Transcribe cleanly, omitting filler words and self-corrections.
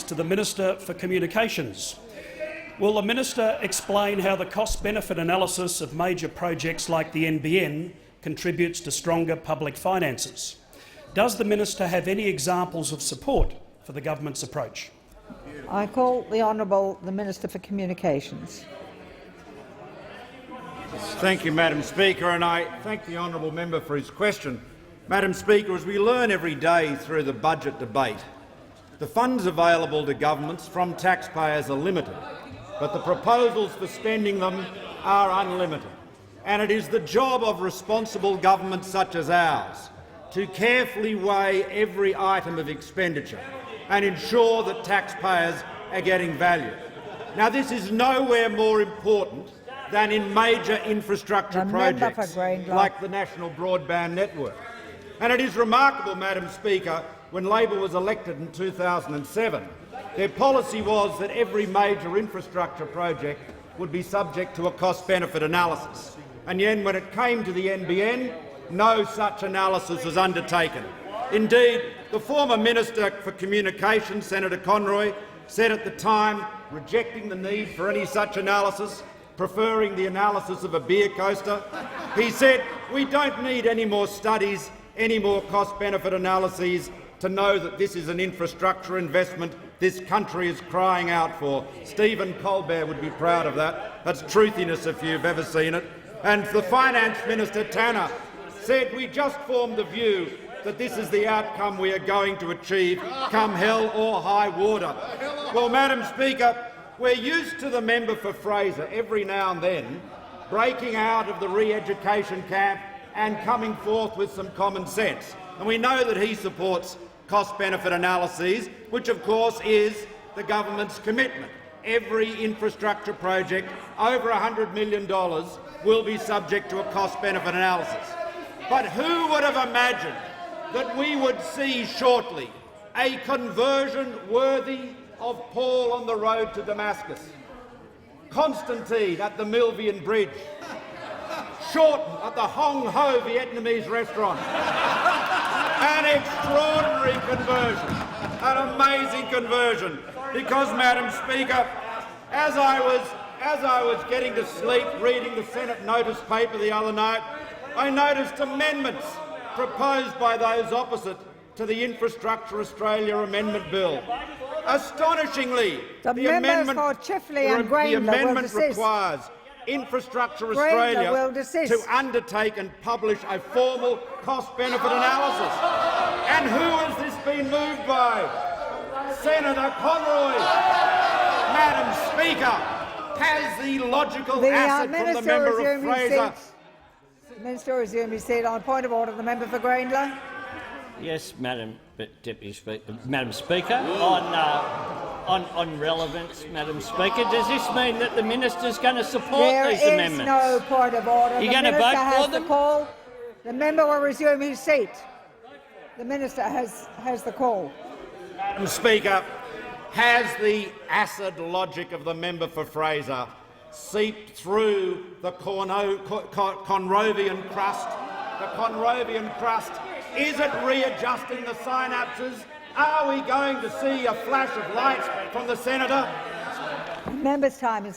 to the Minister for Communications. Will the Minister explain how the cost-benefit analysis of major projects like the NBN contributes to stronger public finances? Does the Minister have any examples of support for the government's approach? I call the Minister for Communications. Thank you, Madam Speaker, and I thank the honourable member for his question. Madam Speaker, as we learn every day through the budget debate, the funds available to governments from taxpayers are limited, but the proposals for spending them are unlimited. And it is the job of responsible governments such as ours to carefully weigh every item of expenditure and ensure that taxpayers are getting value. Now, this is nowhere more important than in major infrastructure projects like the National Broadband Network. And it is remarkable, Madam Speaker, when Labor was elected in 2007, their policy was that every major infrastructure project would be subject to a cost-benefit analysis. And yet, when it came to the NBN, no such analysis was undertaken. Indeed, the former Minister for Communications, Senator Conroy, said at the time, rejecting the need for any such analysis, preferring the analysis of a beer coaster, he said, "We don't need any more studies, any more cost-benefit analyses to know that this is an infrastructure investment this country is crying out for." Stephen Colbert would be proud of that. That's truthiness if you've ever seen it. And the Finance Minister, Tanner, said, "We just formed the view that this is the outcome we are going to achieve, come hell or high water." Well, Madam Speaker, we're used to the member for Fraser every now and then breaking out of the re-education camp and coming forth with some common sense. And we know that he supports cost-benefit analyses, which of course is the government's commitment. Every infrastructure project over $100 million will be subject to a cost-benefit analysis. But who would have imagined that we would see shortly a conversion worthy of Paul on the road to Damascus, Constantine at the Milvian Bridge, Shorten at the Hoang Hau Vietnamese restaurant? An extraordinary conversion, an amazing conversion, because, Madam Speaker, as I was getting to sleep reading the Senate notice paper the other night, I noticed amendments proposed by those opposite to the Infrastructure Australia Amendment Bill. Astonishingly, the amendment requires Infrastructure Australia to undertake and publish a formal cost-benefit analysis. And who has this been moved by? Senator Conroy. Madam Speaker, has the logical asset from the member of Fraser— The Minister resume his seat. On point of order, the member for Greenlow. Yes, Madam Speaker. On relevance, Madam Speaker, does this mean that the minister's going to support these amendments? There is no point of order. You're going to vote for them? Call. The member will resume his seat. The minister has the call. Madam Speaker, has the acid logic of the member for Fraser seeped through the Conrovian crust? The Conrovian crust, is it readjusting the synapses? Are we going to see a flash of light from the senator? Member's time is